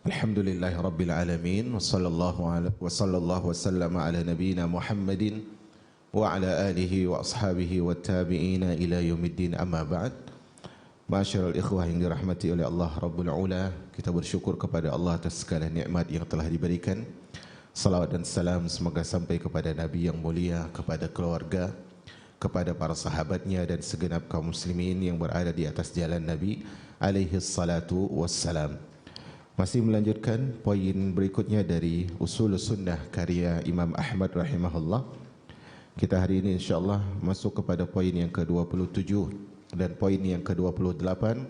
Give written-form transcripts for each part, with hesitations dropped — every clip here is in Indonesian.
Alhamdulillahi Rabbil Alamin wa sallallahu wasallam ala nabiyyina Muhammadin wa ala alihi wa ashabihi wa tabi'ina ila yaumiddin amma ba'd. Ma'asyiral ikhwah yang dirahmati oleh Allah Rabbul Ula, kita bersyukur kepada Allah atas segala nikmat yang telah diberikan. Salawat dan salam semoga sampai kepada Nabi yang mulia, kepada keluarga, kepada para sahabatnya dan segenap kaum muslimin yang berada di atas jalan Nabi alaihi salatu wassalam. Masih melanjutkan poin berikutnya dari Usul Sunnah karya Imam Ahmad rahimahullah. Kita hari ini insyaAllah masuk kepada poin yang ke-27 dan poin yang ke-28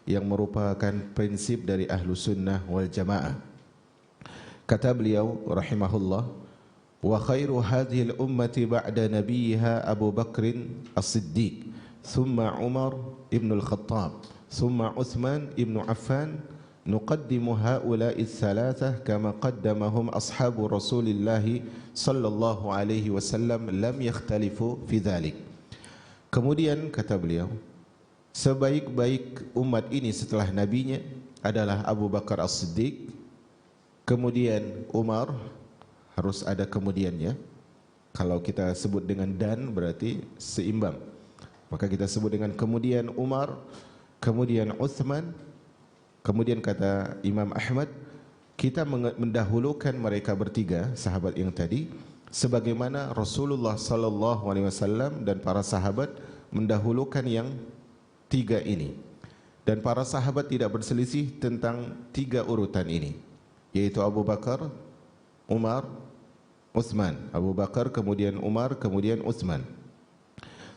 yang merupakan prinsip dari Ahlu Sunnah wal Jamaah. Kata beliau rahimahullah, wa khairu hadhil ummati ba'da nabiyha Abu Bakrin as-Siddiq, thumma Umar ibn al-Khattab, thumma Uthman ibn Affan. Nuqaddimu haula'i thalathah kama qaddamahum ashabu Rasulillah sallallahu alaihi wasallam lam yakhtalifu fi dhalik. Kemudian kata beliau, sebaik-baik umat ini setelah nabinya adalah Abu Bakar As-Siddiq, kemudian Umar, harus ada kemudiannya. Kalau kita sebut dengan dan berarti seimbang. Maka kita sebut dengan kemudian Umar, kemudian Uthman. Kemudian kata Imam Ahmad, kita mendahulukan mereka bertiga sahabat yang tadi sebagaimana Rasulullah sallallahu alaihi wasallam dan para sahabat mendahulukan yang tiga ini. Dan para sahabat tidak berselisih tentang tiga urutan ini, yaitu Abu Bakar, Umar, Uthman. Abu Bakar, kemudian Umar, kemudian Uthman.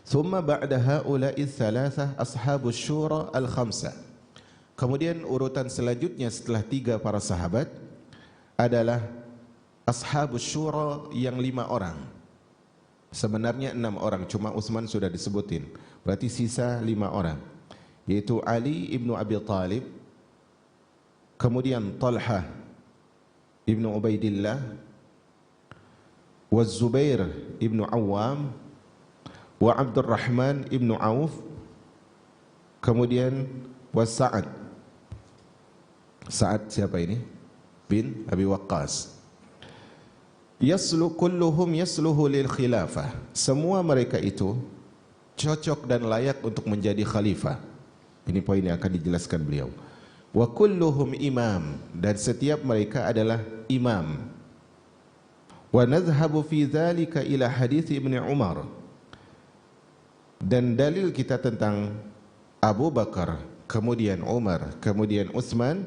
Thumma ba'da haula'i thalathah ashabus syura al-khamsah. Kemudian urutan selanjutnya setelah tiga para sahabat adalah Ashabus Syura yang 5 orang. Sebenarnya 6 orang, cuma Uthman sudah disebutin. Berarti sisa 5 orang, yaitu Ali ibnu Abi Talib, kemudian Talha ibnu Ubaidillah, wa Zubair ibnu Awam, wa Abdurrahman ibnu Auf, kemudian wa Sa'ad. Sa'ad siapa ini? Bin Abi Waqqas. Kulluhum yasluhu lil khilafah. Semua mereka itu cocok dan layak untuk menjadi khalifah. Ini poin yang akan dijelaskan beliau. Wa kulluhum imam, dan setiap mereka adalah imam. Wa nadhhabu fi dzalika ila hadits Ibnu Umar. Dan dalil kita tentang Abu Bakar, kemudian Umar, kemudian Uthman,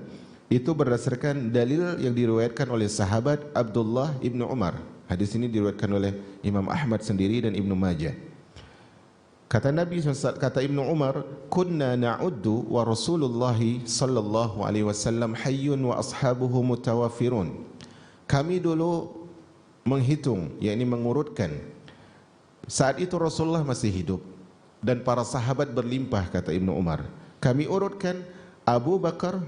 itu berdasarkan dalil yang diriwayatkan oleh sahabat Abdullah ibnu Umar. Hadis ini diriwayatkan oleh Imam Ahmad sendiri dan Ibnu Majah. Kata Nabi SAW, kata Ibnu Umar, kunna na'uddu wa Rasulullah sallallahu alaihi wasallam hayyun wa ashabuhu mutawafirun. Kami dulu menghitung, yakni mengurutkan, saat itu Rasulullah masih hidup dan para sahabat berlimpah. Kata Ibnu Umar, kami urutkan Abu Bakar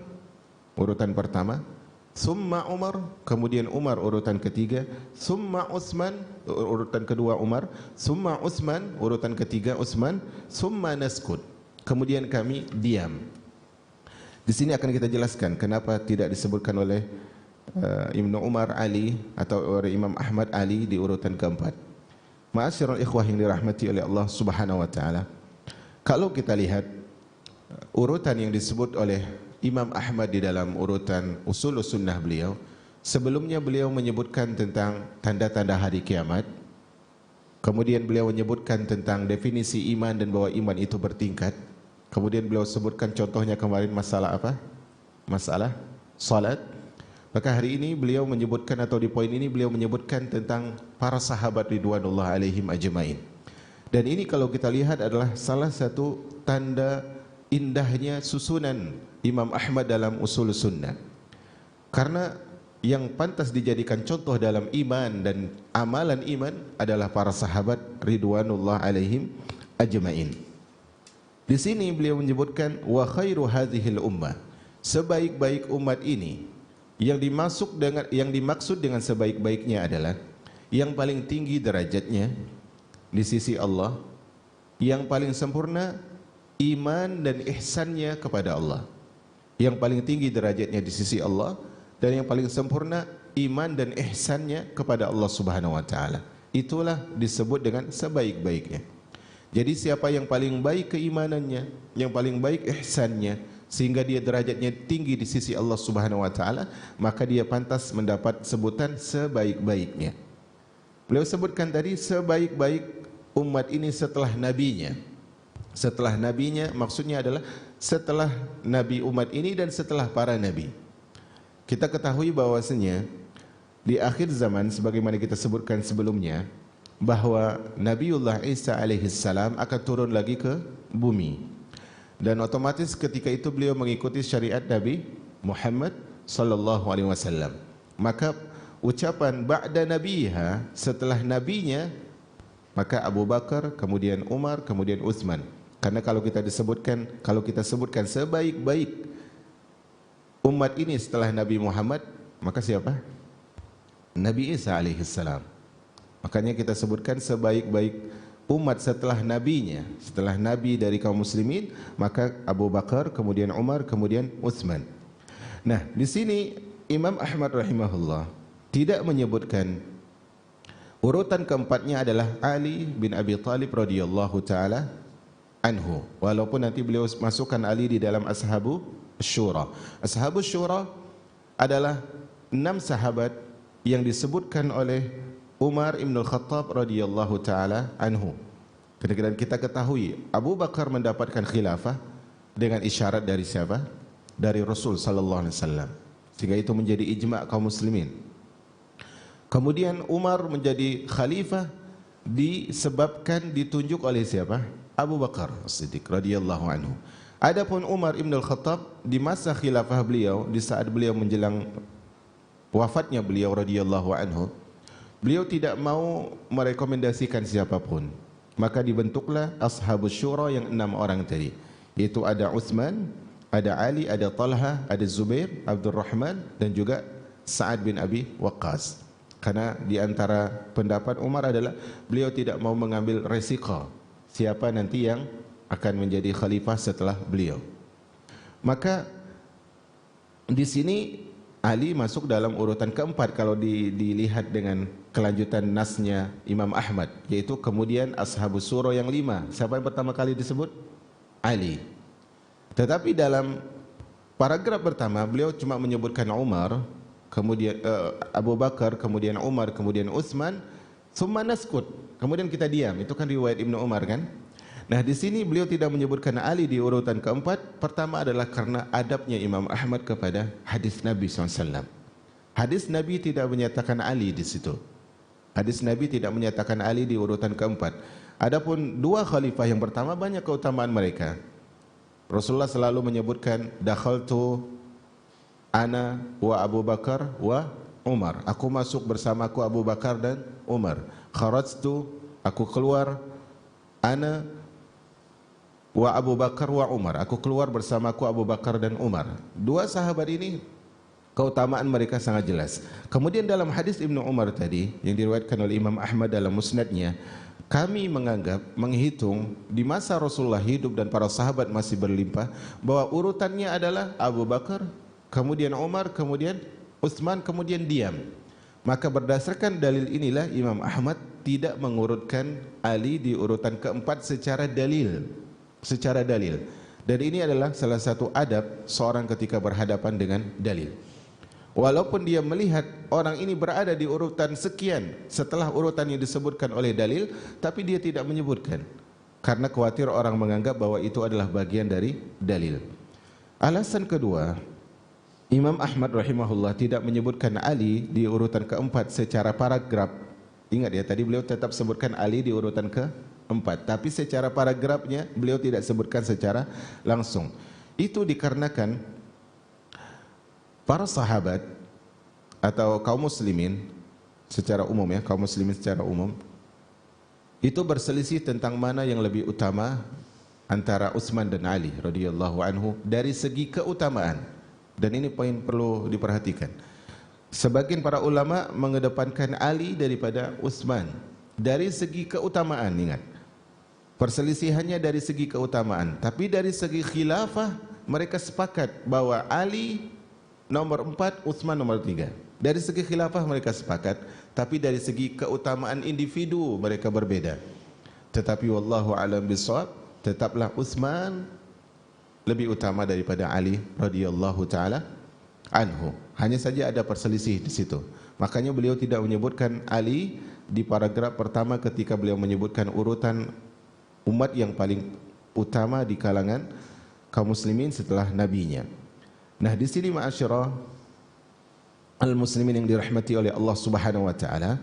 urutan pertama, summa Umar, kemudian Umar urutan ketiga, summa Uthman urutan kedua Umar, summa Uthman urutan ketiga Uthman, summa naskut, kemudian kami diam. Di sini akan kita jelaskan kenapa tidak disebutkan oleh Ibnu Umar Ali atau oleh Imam Ahmad Ali di urutan keempat. Ma'asyiral ikhwah yang dirahmati oleh Allah Subhanahu wa taala. Kalau kita lihat urutan yang disebut oleh Imam Ahmad di dalam urutan Usul Sunnah beliau, sebelumnya beliau menyebutkan tentang tanda-tanda hari kiamat. Kemudian beliau menyebutkan tentang definisi iman dan bahwa iman itu bertingkat. Kemudian beliau sebutkan contohnya kemarin masalah apa? Masalah salat. Maka hari ini beliau menyebutkan, atau di poin ini beliau menyebutkan tentang para sahabat ridwanullah alaihim ajmain. Dan ini kalau kita lihat adalah salah satu tanda indahnya susunan Imam Ahmad dalam Usul Sunnah. Karena yang pantas dijadikan contoh dalam iman dan amalan iman adalah para sahabat ridwanullah alaihim ajmain. Di sini beliau menyebutkan wa khairu hadhil ummah, sebaik-baik umat ini. Yang dimaksud dengan sebaik-baiknya adalah yang paling tinggi derajatnya di sisi Allah, yang paling sempurna iman dan ihsannya kepada Allah, yang paling tinggi derajatnya di sisi Allah dan yang paling sempurna iman dan ihsannya kepada Allah Subhanahu wa taala. Itulah disebut dengan sebaik-baiknya. Jadi siapa yang paling baik keimanannya, yang paling baik ihsannya, sehingga dia derajatnya tinggi di sisi Allah Subhanahu wa taala, maka dia pantas mendapat sebutan sebaik-baiknya. Beliau sebutkan tadi sebaik-baik umat ini setelah nabinya. Setelah nabinya maksudnya adalah setelah nabi umat ini dan setelah para nabi. Kita ketahui bahwasanya di akhir zaman sebagaimana kita sebutkan sebelumnya bahwa Nabiullah Isa alaihi salam akan turun lagi ke bumi. Dan otomatis ketika itu beliau mengikuti syariat Nabi Muhammad sallallahu alaihi wasallam. Maka ucapan ba'da nabiha, setelah nabinya, maka Abu Bakar, kemudian Umar, kemudian Utsman. Karena kalau kita sebutkan sebaik-baik umat ini setelah Nabi Muhammad, maka siapa? Nabi Isa alaihi salam. Makanya kita sebutkan sebaik-baik umat setelah nabinya, setelah nabi dari kaum muslimin, maka Abu Bakar, kemudian Umar, kemudian Utsman. Nah, di sini Imam Ahmad rahimahullah tidak menyebutkan urutan keempatnya adalah Ali bin Abi Thalib radhiyallahu taala anhu. Walaupun nanti beliau masukkan Ali di dalam Ashabus Syura. Ashabus Syura adalah 6 sahabat yang disebutkan oleh Umar ibn al-Khattab radhiyallahu taala anhu. Kemudian kita ketahui Abu Bakar mendapatkan khilafah dengan isyarat dari siapa? Dari Rasul sallallahu alaihi wasallam. Sehingga itu menjadi ijma' kaum muslimin. Kemudian Umar menjadi khalifah disebabkan ditunjuk oleh siapa? Abu Bakar As-Siddiq radhiyallahu anhu. Adapun Umar ibn al-Khattab di masa khilafah beliau, di saat beliau menjelang wafatnya beliau radhiyallahu anhu, beliau tidak mau merekomendasikan siapapun. Maka dibentuklah Ashabus Syura yang 6 orang tadi. Yaitu ada Utsman, ada Ali, ada Talha, ada Zubair, Abdurrahman dan juga Sa'ad bin Abi Waqqas. Karena di antara pendapat Umar adalah beliau tidak mau mengambil resiko siapa nanti yang akan menjadi khalifah setelah beliau. Maka di sini Ali masuk dalam urutan keempat kalau dilihat dengan kelanjutan nasnya Imam Ahmad, yaitu kemudian Ashabus Syura yang 5. Siapa yang pertama kali disebut? Ali. Tetapi dalam paragraf pertama beliau cuma menyebutkan Umar, kemudian Abu Bakar, kemudian Umar, kemudian Utsman, summa naskut. Kemudian kita diam. Itu kan riwayat Ibnu Umar kan? Nah, di sini beliau tidak menyebutkan Ali di urutan keempat. Pertama adalah karena adabnya Imam Ahmad kepada hadis Nabi SAW. Hadis Nabi tidak menyatakan Ali di situ. Hadis Nabi tidak menyatakan Ali di urutan keempat. Adapun 2 khalifah yang pertama banyak keutamaan mereka. Rasulullah selalu menyebutkan dakhaltu ana wa Abu Bakar wa Umar. Aku masuk bersamaku Abu Bakar dan Umar. Kharajtu, aku keluar, ana wa Abu Bakar wa Umar. Aku keluar bersamaku Abu Bakar dan Umar. 2 sahabat ini keutamaan mereka sangat jelas. Kemudian dalam hadis Ibnu Umar tadi yang diriwayatkan oleh Imam Ahmad dalam musnadnya, kami menghitung di masa Rasulullah hidup dan para sahabat masih berlimpah bahwa urutannya adalah Abu Bakar, kemudian Umar, kemudian Utsman, kemudian diam. Maka berdasarkan dalil inilah Imam Ahmad tidak mengurutkan Ali di urutan keempat secara dalil. Dan ini adalah salah satu adab seorang ketika berhadapan dengan dalil. Walaupun dia melihat orang ini berada di urutan sekian setelah urutan yang disebutkan oleh dalil, tapi dia tidak menyebutkan karena khawatir orang menganggap bahwa itu adalah bagian dari dalil. Alasan kedua, Imam Ahmad rahimahullah tidak menyebutkan Ali di urutan keempat secara paragraf. Ingat ya, tadi beliau tetap sebutkan Ali di urutan keempat, tapi secara paragrafnya beliau tidak sebutkan secara langsung. Itu dikarenakan para sahabat atau kaum muslimin secara umum ya, kaum muslimin secara umum itu berselisih tentang mana yang lebih utama antara Utsman dan Ali radhiyallahu anhu dari segi keutamaan. Dan ini poin perlu diperhatikan. Sebagian para ulama mengedepankan Ali daripada Utsman dari segi keutamaan. Ingat, perselisihannya dari segi keutamaan, tapi dari segi khilafah mereka sepakat bahwa Ali nomor 4, Utsman nomor 3. Dari segi khilafah mereka sepakat, tapi dari segi keutamaan individu mereka berbeda. Tetapi wallahu a'lam bishawab, tetaplah Utsman lebih utama daripada Ali radhiyallahu taala anhu. Hanya saja ada perselisih di situ. Makanya beliau tidak menyebutkan Ali di paragraf pertama ketika beliau menyebutkan urutan umat yang paling utama di kalangan kaum muslimin setelah nabinya. Nah, di sini ma'asyiral al-muslimin yang dirahmati oleh Allah Subhanahu wa taala,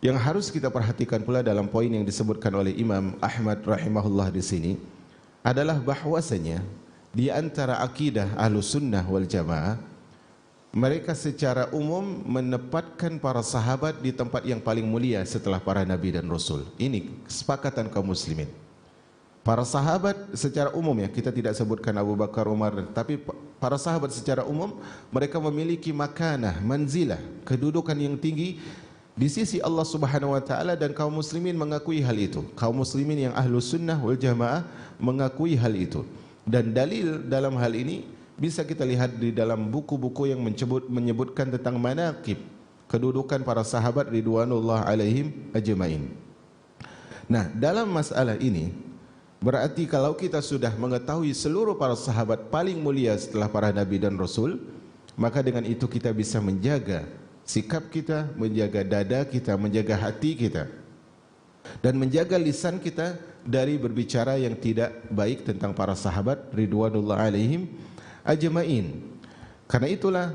yang harus kita perhatikan pula dalam poin yang disebutkan oleh Imam Ahmad rahimahullah di sini adalah bahwasanya di antara akidah Ahlussunnah wal Jamaah, mereka secara umum menempatkan para sahabat di tempat yang paling mulia setelah para nabi dan rasul. Ini kesepakatan kaum muslimin. Para sahabat secara umum, ya, kita tidak sebutkan Abu Bakar, Umar, tapi para sahabat secara umum mereka memiliki makanah, manzilah, kedudukan yang tinggi di sisi Allah Subhanahu wa taala, dan kaum muslimin mengakui hal itu. Kaum muslimin yang Ahlus Sunnah wal Jamaah mengakui hal itu. Dan dalil dalam hal ini bisa kita lihat di dalam buku-buku yang menyebutkan tentang manaqib, kedudukan para sahabat ridwanullah alaihim ajmain. Nah, dalam masalah ini berarti kalau kita sudah mengetahui seluruh para sahabat paling mulia setelah para nabi dan rasul, maka dengan itu kita bisa menjaga sikap kita, menjaga dada kita, menjaga hati kita, dan menjaga lisan kita dari berbicara yang tidak baik tentang para sahabat ridwanullah alaihim ajmain. Karena itulah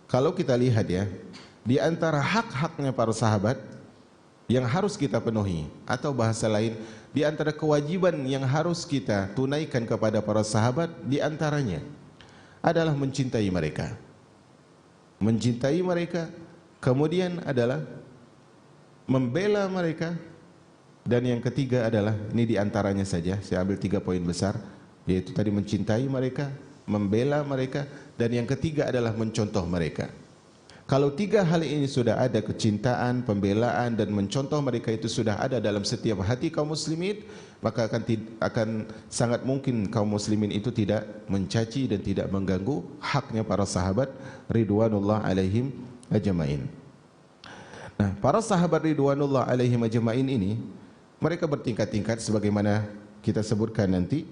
kalau kita lihat, ya, di antara hak-haknya para sahabat yang harus kita penuhi, atau bahasa lain, di antara kewajiban yang harus kita tunaikan kepada para sahabat, di antaranya adalah mencintai mereka. Mencintai mereka, kemudian adalah membela mereka, dan yang ketiga adalah, ini di antaranya saja, saya ambil 3 poin besar, yaitu tadi mencintai mereka, membela mereka, dan yang ketiga adalah mencontoh mereka. Kalau 3 hal ini sudah ada, kecintaan, pembelaan, dan mencontoh mereka itu sudah ada dalam setiap hati kaum muslimin, maka akan sangat mungkin kaum muslimin itu tidak mencaci dan tidak mengganggu haknya para sahabat ridwanullah alaihim ajmain. Nah, para sahabat ridwanullah alaihim ajmain ini mereka bertingkat-tingkat sebagaimana kita sebutkan nanti,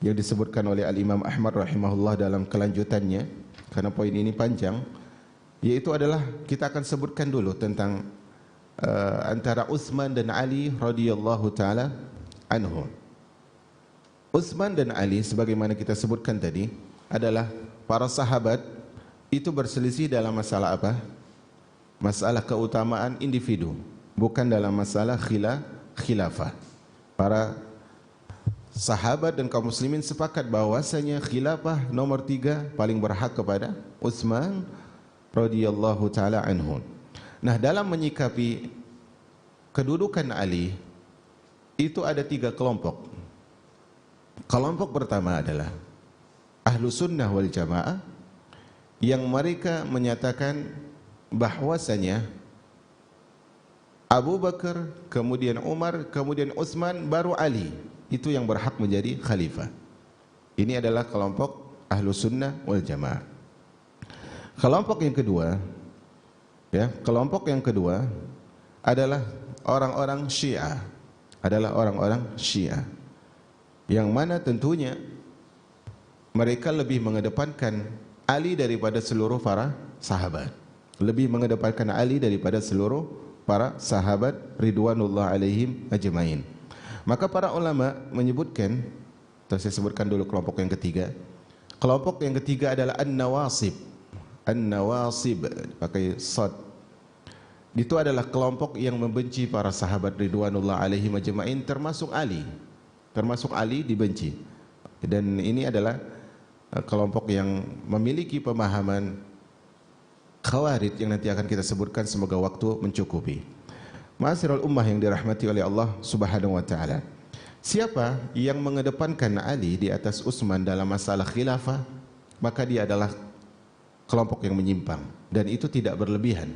yang disebutkan oleh Al-Imam Ahmad rahimahullah dalam kelanjutannya, karena poin ini panjang, yaitu adalah kita akan sebutkan dulu tentang antara Utsman dan Ali radhiyallahu taala anhu. Utsman dan Ali sebagaimana kita sebutkan tadi adalah para sahabat itu berselisih dalam masalah apa? Masalah keutamaan individu, bukan dalam masalah khilafah. Para sahabat dan kaum muslimin sepakat bahwasanya khilafah nomor 3 paling berhak kepada Utsman radhiyallahu taala anhu. Nah, dalam menyikapi kedudukan Ali itu ada 3 kelompok. Kelompok pertama adalah Ahlus Sunnah wal Jamaah, yang mereka menyatakan bahwasanya Abu Bakar, kemudian Umar, kemudian Utsman, baru Ali itu yang berhak menjadi khalifah. Ini adalah kelompok Ahlus Sunnah wal Jamaah. Kelompok yang kedua, ya, kelompok yang kedua adalah orang-orang Syiah, yang mana tentunya mereka lebih mengedepankan Ali daripada seluruh para sahabat, lebih mengedepankan Ali daripada seluruh para sahabat ridwanullah alaihim ajmain. Maka para ulama menyebutkan, atau saya sebutkan dulu kelompok yang ketiga. Kelompok yang ketiga adalah An-Nawasib. An-Nawasib pakai sad. Itu adalah kelompok yang membenci para sahabat ridwanullah alaihim ajmain, termasuk Ali. Termasuk Ali dibenci. Dan ini adalah kelompok yang memiliki pemahaman Khawarij yang nanti akan kita sebutkan, semoga waktu mencukupi. Ma'asyiral ummah yang dirahmati oleh Allah Subhanahu wa taala. Siapa yang mengedepankan Ali di atas Utsman dalam masalah khilafah, maka dia adalah kelompok yang menyimpang, dan itu tidak berlebihan.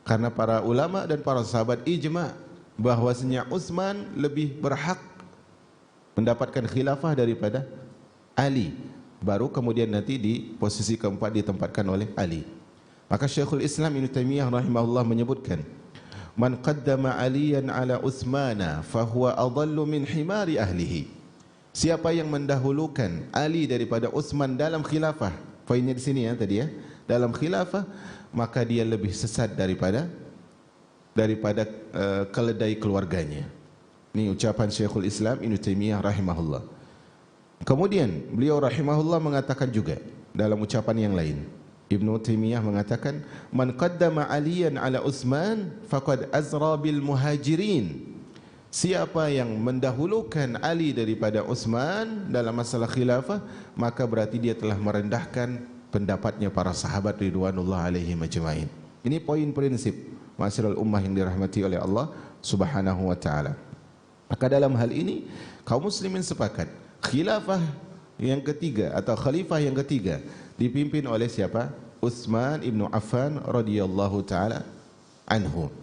Karena para ulama dan para sahabat ijma bahwasanya Utsman lebih berhak mendapatkan khilafah daripada Ali baru kemudian nanti di posisi keempat ditempatkan oleh Ali. Maka Syekhul Islam Ibnu Taimiyah rahimahullah menyebutkan, man qaddama Aliyan ala Utsmana fahuwa adallu min himari ahlihi. Siapa yang mendahulukan Ali daripada Utsman dalam khilafah, poinnya di sini ya tadi ya, dalam khilafah, maka dia lebih sesat daripada keledai keluarganya. Ini ucapan Syekhul Islam Ibnu Taimiyah rahimahullah. Kemudian beliau rahimahullah mengatakan juga dalam ucapan yang lain, Ibnu Taimiyah mengatakan, man qaddama Aliyan ala Utsman faqad azra bil muhajirin. Siapa yang mendahulukan Ali daripada Utsman dalam masalah khilafah, maka berarti dia telah merendahkan pendapatnya para sahabat ridwanullah alaihim ajmain. Ini poin prinsip ma'asyiral ummah yang dirahmati oleh Allah Subhanahu wa taala. Maka dalam hal ini kaum muslimin sepakat khilafah yang ketiga atau khalifah yang ketiga dipimpin oleh siapa? Utsman ibnu Affan radhiyallahu taala anhu.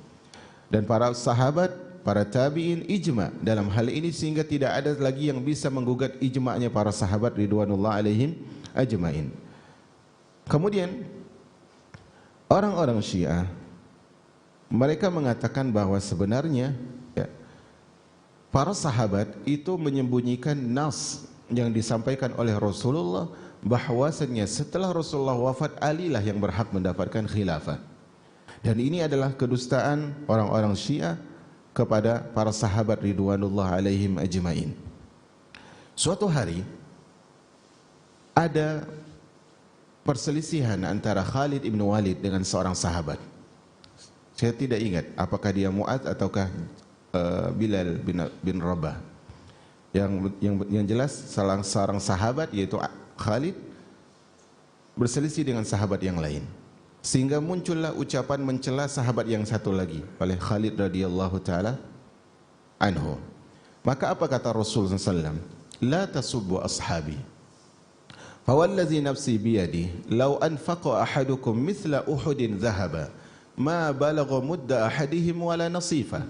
Dan para sahabat, para tabi'in ijma dalam hal ini sehingga tidak ada lagi yang bisa menggugat ijma'nya para sahabat ridwanullah alaihim ajmain. Kemudian orang-orang Syiah mereka mengatakan bahwa sebenarnya para sahabat itu menyembunyikan nas yang disampaikan oleh Rasulullah bahwasanya setelah Rasulullah wafat, Ali lah yang berhak mendapatkan khilafah. Dan ini adalah kedustaan orang-orang Syiah kepada para sahabat ridwanullah alaihim ajmain. Suatu hari ada perselisihan antara Khalid ibn Walid dengan seorang sahabat. Saya tidak ingat apakah dia Mu'adz ataukah Bilal bin Rabah. Yang jelas salah seorang sahabat yaitu Khalid berselisih dengan sahabat yang lain, sehingga muncullah ucapan mencela sahabat yang satu lagi oleh Khalid radhiyallahu taala anhu. Maka apa kata Rasul sallallahu alaihi wasallam? La tasubbu ashabi. Fawallazi nafsi biyadi law anfaqa ahadukum mithla Uhudin dhahaba ma balagha mudda ahadihim wala nasifa.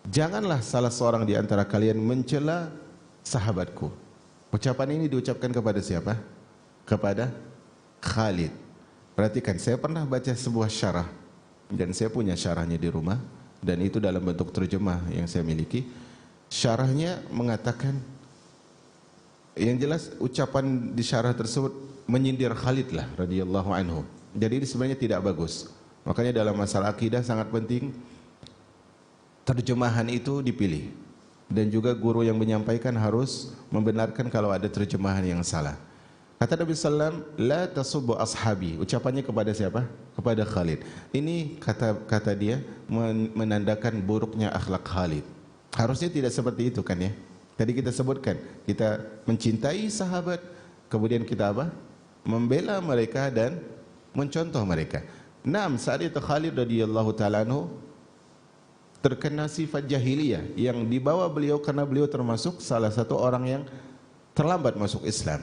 Janganlah salah seorang di antara kalian mencela sahabatku. Ucapan ini diucapkan kepada siapa? Kepada Khalid. Perhatikan, saya pernah baca sebuah syarah dan saya punya syarahnya di rumah dan itu dalam bentuk terjemah yang saya miliki. Syarahnya mengatakan, yang jelas ucapan di syarah tersebut menyindir Khalid lah radhiyallahu anhu. Jadi ini sebenarnya tidak bagus. Makanya dalam masalah akidah sangat penting terjemahan itu dipilih, dan juga guru yang menyampaikan harus membenarkan kalau ada terjemahan yang salah. Kata Nabi sallam, la tasubbu ashabi. Ucapannya kepada siapa? Kepada Khalid. Ini kata dia menandakan buruknya akhlak Khalid. Harusnya tidak seperti itu kan ya. Tadi kita sebutkan, kita mencintai sahabat, kemudian kita apa? Membela mereka dan mencontoh mereka. Naam, saat itu Khalid radhiyallahu taala anhu terkena sifat jahiliyah yang dibawa beliau karena beliau termasuk salah satu orang yang terlambat masuk Islam.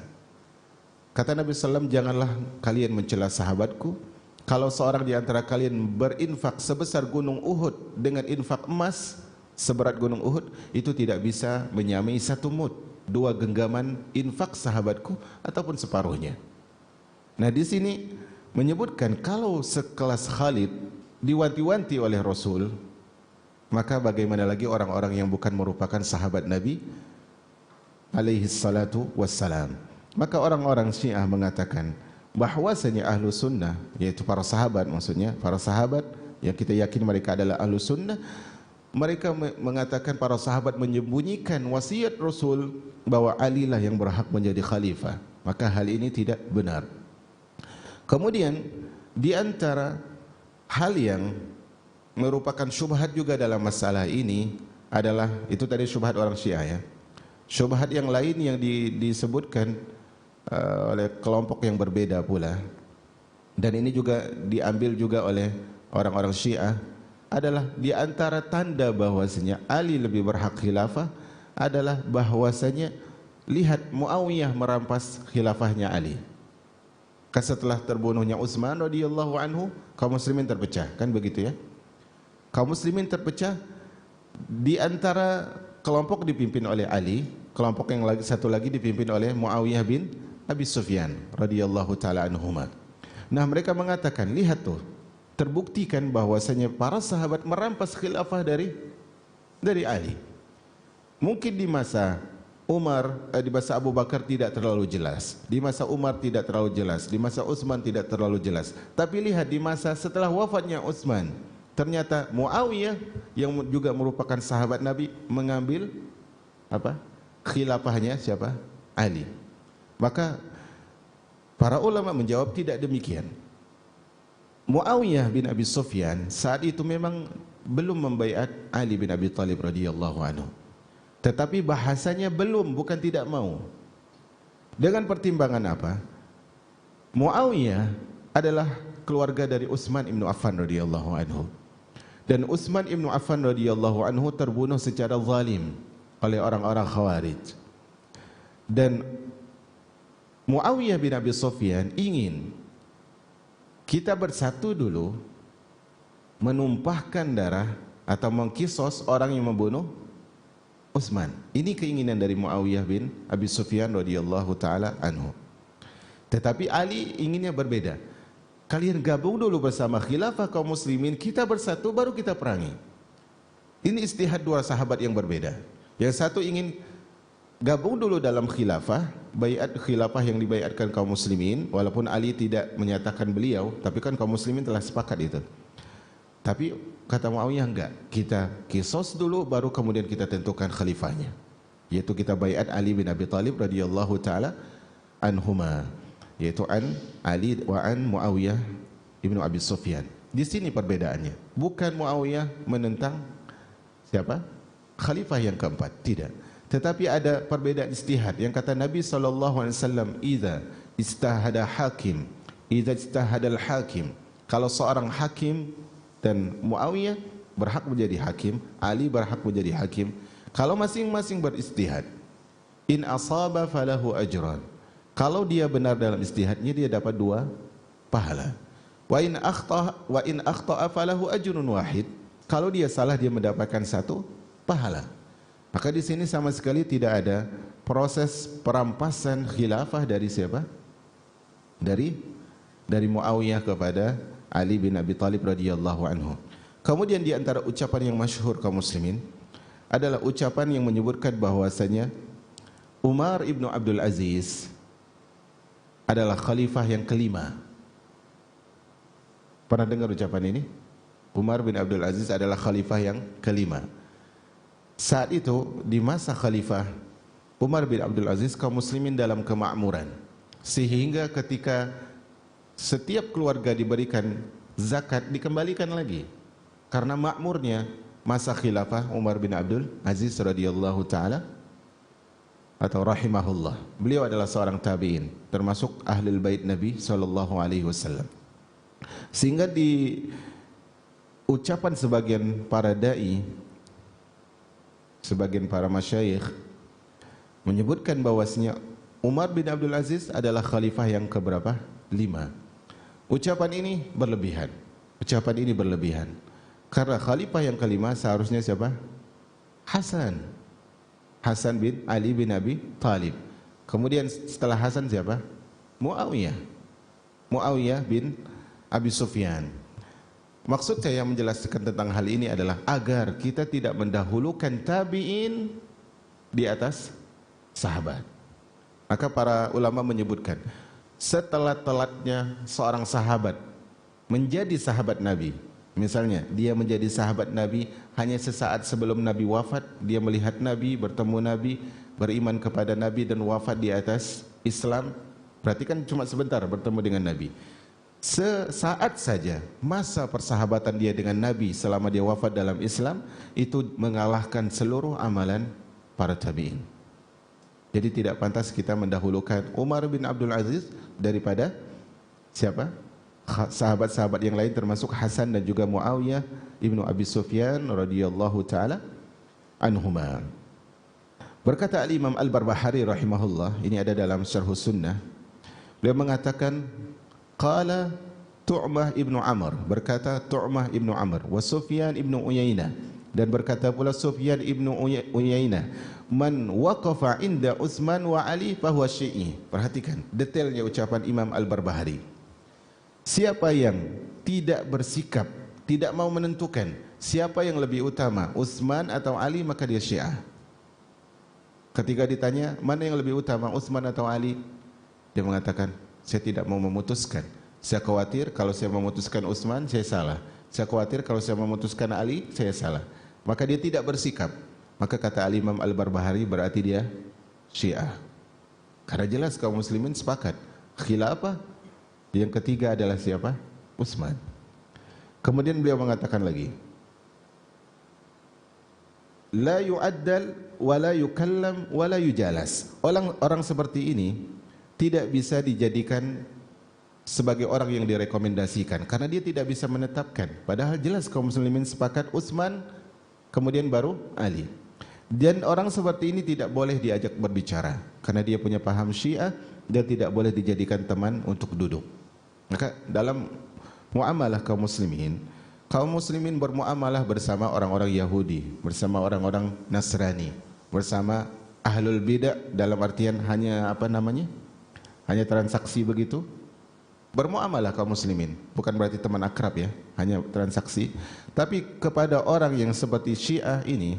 Kata Nabi SAW, janganlah kalian mencela sahabatku. Kalau seorang di antara kalian berinfak sebesar gunung Uhud dengan infak emas seberat gunung Uhud, itu tidak bisa menyamai satu mud, 2 genggaman infak sahabatku ataupun separuhnya. Nah di sini menyebutkan kalau sekelas Khalid diwanti-wanti oleh Rasul, maka bagaimana lagi orang-orang yang bukan merupakan sahabat Nabi alaihi salatu wassalam. Maka orang-orang Syiah mengatakan bahwasanya ahlu sunnah, yaitu para sahabat, maksudnya para sahabat yang kita yakin mereka adalah ahlu sunnah, mereka mengatakan para sahabat menyembunyikan wasiat Rasul bahwa Ali lah yang berhak menjadi khalifah. Maka hal ini tidak benar. Kemudian di antara hal yang merupakan syubhat juga dalam masalah ini adalah, itu tadi syubhat orang Syiah ya. Syubhat yang lain yang disebutkan oleh kelompok yang berbeda pula, dan ini juga diambil juga oleh orang-orang Syiah, adalah di antara tanda bahwasanya Ali lebih berhak khilafah adalah bahwasanya lihat Muawiyah merampas khilafahnya Ali. Setelah terbunuhnya Utsman radhiyallahu anhu, kaum muslimin terpecah, kan begitu ya? Kaum muslimin terpecah di antara kelompok dipimpin oleh Ali, kelompok yang satu lagi dipimpin oleh Muawiyah bin Abi Sufyan radhiyallahu taala anhuma. Nah, mereka mengatakan, lihat tuh, terbuktikan bahwasanya para sahabat merampas khilafah dari Ali. Mungkin di masa Umar, di masa Abu Bakar tidak terlalu jelas, di masa Umar tidak terlalu jelas, di masa Utsman tidak terlalu jelas. Tapi lihat di masa setelah wafatnya Utsman, ternyata Muawiyah yang juga merupakan sahabat Nabi mengambil apa? Khilafahnya siapa? Ali. Maka para ulama menjawab tidak demikian. Muawiyah bin Abi Sufyan saat itu memang belum membaiat Ali bin Abi Thalib radhiyallahu anhu. Tetapi bahasanya belum, bukan tidak mau. Dengan pertimbangan apa? Muawiyah adalah keluarga dari Utsman ibnu Affan radhiyallahu anhu. Dan Utsman ibnu Affan radhiyallahu anhu terbunuh secara zalim oleh orang-orang Khawarij. Dan Muawiyah bin Abi Sufyan ingin kita bersatu dulu menumpahkan darah atau mengkisos orang yang membunuh Utsman. Ini keinginan dari Muawiyah bin Abi Sufyan radhiyallahu taala anhu. Tetapi Ali inginnya berbeda. Kalian gabung dulu bersama khilafah kaum muslimin, kita bersatu baru kita perangi. Ini istihad dua sahabat yang berbeda. Yang satu ingin gabung dulu dalam khilafah, baiat khilafah yang dibaiatkan kaum muslimin, walaupun Ali tidak menyatakan beliau, tapi kan kaum muslimin telah sepakat itu. Tapi kata Muawiyah enggak, kita kisos dulu baru kemudian kita tentukan khalifahnya. Yaitu kita baiat Ali bin Abi Thalib radhiyallahu taala anhuma, yaitu an Ali wa an Muawiyah ibnu Abi Sufyan. Di sini perbedaannya. Bukan Muawiyah menentang siapa? Khalifah yang keempat, tidak. Tetapi ada perbedaan istihad yang kata Nabi sallallahu alaihi wasallam, "Idza istahada hakim, idza istahada al-hakim." Kalau seorang hakim, dan Muawiyah berhak menjadi hakim, Ali berhak menjadi hakim. Kalau masing-masing beristihad, in asaba falahu ajran. Kalau dia benar dalam istihadnya, dia dapat 2 pahala. Wa in akhta'a falahu ajrun wahid. Kalau dia salah, dia mendapatkan 1 pahala. Maka di sini sama sekali tidak ada proses perampasan khilafah dari siapa? Dari Muawiyah kepada Ali bin Abi Thalib radhiyallahu anhu. Kemudian di antara ucapan yang masyhur kaum muslimin adalah ucapan yang menyebutkan bahwasanya Umar ibnu Abdul Aziz adalah khalifah yang kelima. Pernah dengar ucapan ini? Umar bin Abdul Aziz adalah khalifah yang kelima. Saat itu di masa khalifah Umar bin Abdul Aziz, kaum muslimin dalam kemakmuran, sehingga ketika setiap keluarga diberikan zakat dikembalikan lagi karena makmurnya masa khilafah Umar bin Abdul Aziz radhiyallahu taala atau rahimahullah. Beliau adalah seorang tabi'in, termasuk ahlul bait Nabi sallallahu alaihi wasallam. Sehingga di ucapan sebagian para dai, sebagian para masyayikh menyebutkan bahwasanya Umar bin Abdul Aziz adalah khalifah yang keberapa? 5. Ucapan ini berlebihan. Ucapan ini berlebihan. Karena khalifah yang kelima seharusnya siapa? Hasan bin Ali bin Abi Thalib. Kemudian setelah Hasan siapa? Muawiyah bin Abi Sufyan. Maksud saya menjelaskan tentang hal ini adalah agar kita tidak mendahulukan tabi'in di atas sahabat. Maka para ulama menyebutkan, setelah-telatnya seorang sahabat menjadi sahabat Nabi, misalnya dia menjadi sahabat Nabi hanya sesaat sebelum Nabi wafat, dia melihat Nabi, bertemu Nabi, beriman kepada Nabi dan wafat di atas Islam, berarti kan cuma sebentar bertemu dengan Nabi. Sesaat saja masa persahabatan dia dengan Nabi selama dia wafat dalam Islam itu mengalahkan seluruh amalan para tabi'in. Jadi tidak pantas kita mendahulukan Umar bin Abdul Aziz daripada siapa? Sahabat-sahabat yang lain termasuk Hasan dan juga Muawiyah ibnu Abi Sufyan radhiyallahu taala anhuma. Berkata Al-Imam Al-Barbahari rahimahullah, ini ada dalam Syarh Sunnah. Beliau mengatakan, qala Tu'mah ibnu Amr, berkata Tu'mah ibnu Amr wa Sufyan ibnu Uyainah Dan berkata pula Sufyan ibnu Uyainah, man waqafa inda Utsman wa Ali fahuwa Syi'i. Perhatikan detailnya ucapan Imam Al-Barbahari. Siapa yang tidak bersikap, tidak mau menentukan siapa yang lebih utama, Utsman atau Ali, maka dia Syiah. Ketika ditanya mana yang lebih utama, Utsman atau Ali, dia mengatakan saya tidak mau memutuskan. Saya khawatir kalau saya memutuskan Utsman saya salah. Saya khawatir kalau saya memutuskan Ali saya salah. Maka dia tidak bersikap. Maka kata Al-Imam Al-Barbahari berarti dia Syiah. Karena jelas kaum muslimin sepakat khilafah yang ketiga adalah siapa? Utsman. Kemudian beliau mengatakan lagi, la yu'addal wa la yukallam wa la yujalas. Orang seperti ini tidak bisa dijadikan sebagai orang yang direkomendasikan karena dia tidak bisa menetapkan. Padahal jelas kaum muslimin sepakat Utsman, kemudian baru Ali. Dan orang seperti ini tidak boleh diajak berbicara karena dia punya paham Syiah dan tidak boleh dijadikan teman untuk duduk. Maka dalam muamalah kaum muslimin bermuamalah bersama orang-orang Yahudi, bersama orang-orang Nasrani, bersama ahlul bidah dalam artian hanya hanya transaksi begitu. Bermuamalah kaum muslimin, bukan berarti teman akrab ya, hanya transaksi. Tapi kepada orang yang seperti Syiah ini,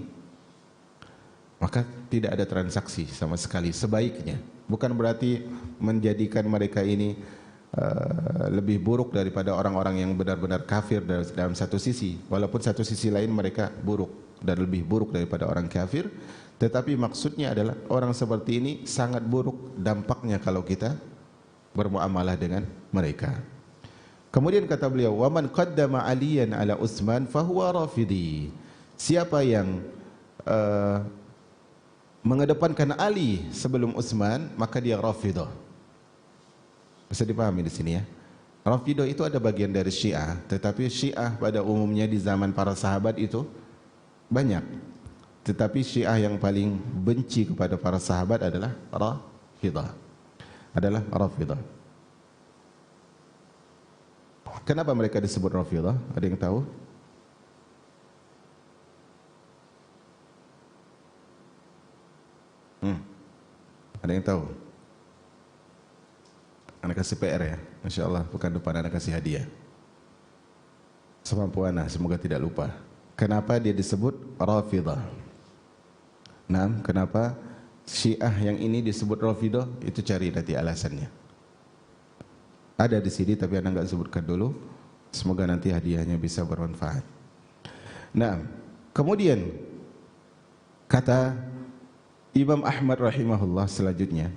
maka tidak ada transaksi sama sekali sebaiknya. Bukan berarti menjadikan mereka ini lebih buruk daripada orang-orang yang benar-benar kafir dalam satu sisi. Walaupun satu sisi lain mereka buruk dan lebih buruk daripada orang kafir. Tetapi maksudnya adalah orang seperti ini sangat buruk dampaknya kalau kita bermuamalah dengan mereka. Kemudian kata beliau, wa man qaddama aliyan ala Utsman fahuwa rafidi. Siapa yang mengedepankan Ali sebelum Utsman, maka dia Rafidah. Bisa dipahami di sini ya. Rafidah itu ada bagian dari Syiah, tetapi Syiah pada umumnya di zaman para sahabat itu banyak. Tetapi Syiah yang paling benci kepada para sahabat adalah Rafidah. Kenapa mereka disebut Rafidah? Ada yang tahu? Ada yang tahu? Anak kasih PR ya, Masya Allah, bukan depan anak kasih hadiah. Semampu anak, semoga tidak lupa. Kenapa dia disebut Rafidah? Nah, kenapa Syiah yang ini disebut Rafidah? Itu cari nanti alasannya. Ada di sini tapi anak enggak sebutkan dulu. Semoga nanti hadiahnya bisa bermanfaat. Nah, kemudian kata Imam Ahmad rahimahullah selanjutnya,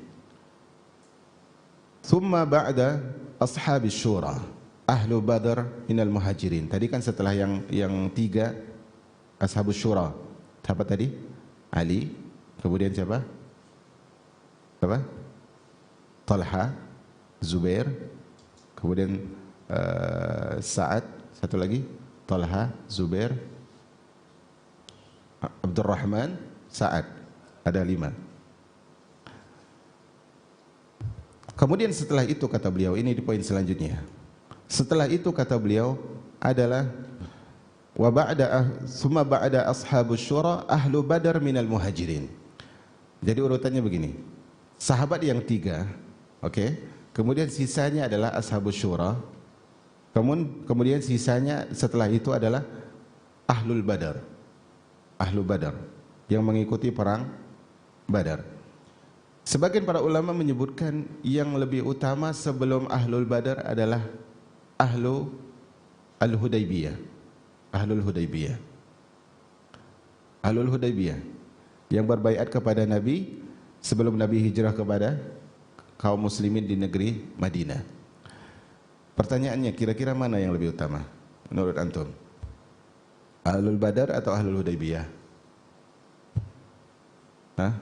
"Tsumma ba'da ashabis syura ahlu badr minal muhajirin." Tadi kan setelah yang tiga ashabus syura. Siapa tadi? Ali. Kemudian siapa? Talha, Zubair. Kemudian Sa'ad, satu lagi Talha, Zubair, Abdurrahman, Sa'ad. Ada 5. Kemudian setelah itu kata beliau, ini di poin selanjutnya. Setelah itu kata beliau adalah wa ba'da summa ba'da ashabus syura ahlu badar minal muhajirin. Jadi urutannya begini. Sahabat yang 3, oke. Kemudian sisanya adalah ashabus syura. Kemudian sisanya setelah itu adalah ahlul badar. Ahlu badar yang mengikuti perang Badar. Sebagian para ulama menyebutkan yang lebih utama sebelum ahlul Badar adalah ahlul Hudaybiyah. Ahlul Hudaybiyah. Ahlul Hudaybiyah yang berbaiat kepada Nabi sebelum Nabi hijrah kepada kaum muslimin di negeri Madinah. Pertanyaannya, kira-kira mana yang lebih utama menurut antum? Ahlul Badar atau Ahlul Hudaybiyah? Hah?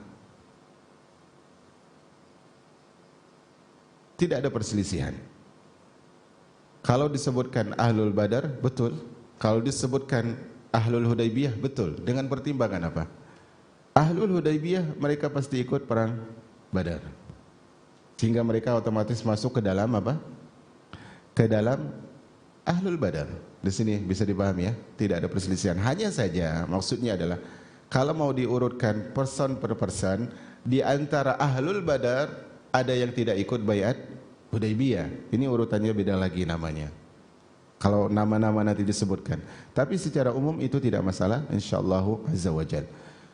Tidak ada perselisihan. Kalau disebutkan Ahlul Badar, betul. Kalau disebutkan Ahlul Hudaybiyah, betul. Dengan pertimbangan apa? Ahlul Hudaybiyah mereka pasti ikut perang Badar. Sehingga mereka otomatis masuk ke dalam apa? Ke dalam Ahlul Badar. Di sini bisa dipahami ya, tidak ada perselisihan. Hanya saja maksudnya adalah kalau mau diurutkan person per person, di antara Ahlul Badar ada yang tidak ikut baiat Hudaybiyah. Ini urutannya beda lagi namanya. Kalau nama-nama nanti disebutkan. Tapi secara umum itu tidak masalah, insyaallah azza wajal.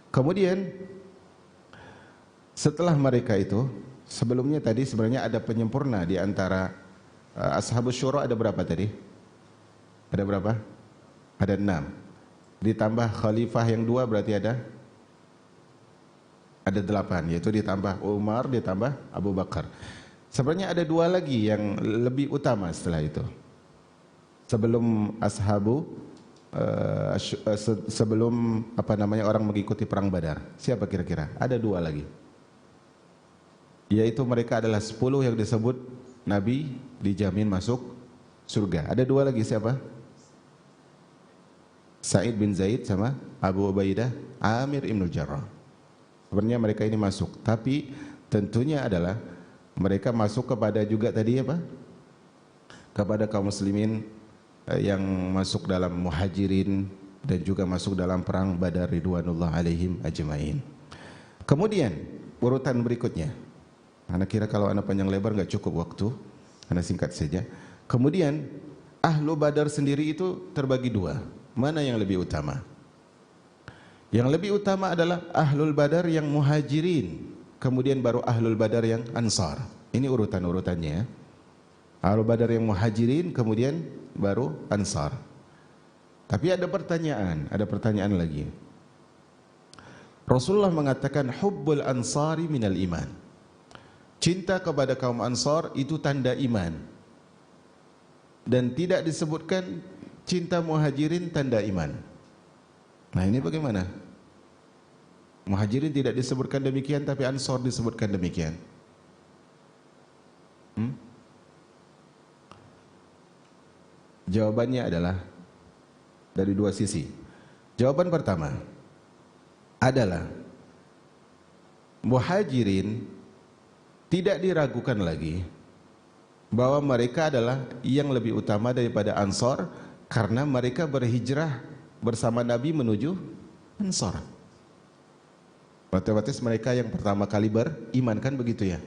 Kemudian setelah mereka itu, sebelumnya tadi sebenarnya ada penyempurna di antara Ashabus Syura. Ada berapa tadi? Ada berapa? Ada 6. Ditambah khalifah yang 2 berarti ada 8, yaitu ditambah Umar, ditambah Abu Bakar. Sebenarnya ada 2 lagi yang lebih utama setelah itu. Sebelum sebelum orang mengikuti perang Badar. Siapa kira-kira? Ada 2 lagi. Yaitu mereka adalah 10 yang disebut Nabi dijamin masuk surga. Ada 2 lagi, siapa? Sa'id bin Zaid sama Abu Ubaidah Amir Ibn Jarrah. Sebenarnya mereka ini masuk, tapi tentunya adalah mereka masuk kepada juga tadi apa? Kepada kaum muslimin yang masuk dalam muhajirin dan juga masuk dalam perang Badar ridwanullah alaihim ajmain. Kemudian urutan berikutnya, Anda kira kalau Anda panjang lebar nggak cukup waktu, Anda singkat saja. Kemudian Ahlu Badar sendiri itu terbagi 2. Mana yang lebih utama? Yang lebih utama adalah Ahlul Badar yang muhajirin, kemudian baru Ahlul Badar yang ansar. Ini urutan-urutannya. Ahlul Badar yang muhajirin, kemudian baru ansar. Tapi ada pertanyaan lagi. Rasulullah mengatakan hubbul ansari minal iman. Cinta kepada kaum ansar itu tanda iman. Dan tidak disebutkan cinta muhajirin tanda iman. Nah, ini bagaimana? Muhajirin tidak disebutkan demikian, tapi ansar disebutkan demikian. Jawabannya adalah dari 2 sisi. Jawaban pertama adalah muhajirin tidak diragukan lagi bahwa mereka adalah yang lebih utama daripada ansar karena mereka berhijrah bersama Nabi menuju ansar. Otomatis mereka yang pertama kali beriman, kan begitu ya?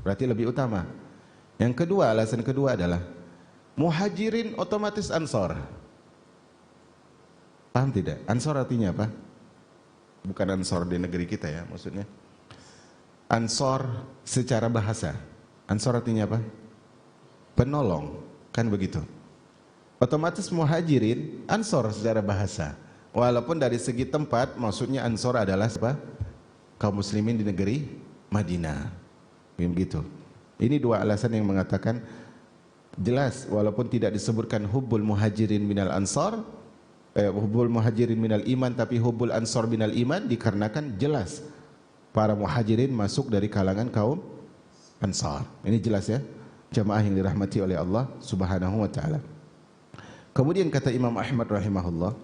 Berarti lebih utama. Yang kedua, alasan kedua adalah muhajirin otomatis ansar. Paham tidak? Ansar artinya apa? Bukan ansar di negeri kita ya, maksudnya. Ansar secara bahasa. Ansar artinya apa? Penolong, kan begitu. Otomatis muhajirin ansar secara bahasa. Walaupun dari segi tempat maksudnya ansar adalah apa? Kaum muslimin di negeri Madinah. Begitu. Ini 2 alasan yang mengatakan jelas walaupun tidak disebutkan hubbul muhajirin minal ansar, hubbul muhajirin minal iman, tapi hubbul ansar minal iman, dikarenakan jelas para muhajirin masuk dari kalangan kaum ansar. Ini jelas ya, jamaah yang dirahmati oleh Allah Subhanahu wa taala. Kemudian kata Imam Ahmad rahimahullah,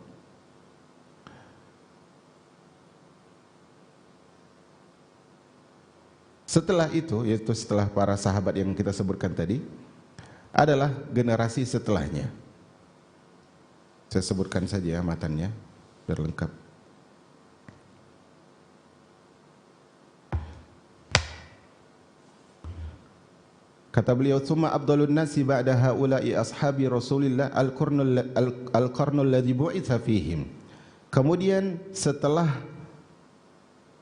setelah itu, yaitu setelah para sahabat yang kita sebutkan tadi, adalah generasi setelahnya. Saya sebutkan saja ya matannya biar lengkap. Kata beliau, "Tsumma afdhalun nasi ba'da haula'i ashabi Rasulillah al-qarnul ladzi bu'itsa fihim." Kemudian setelah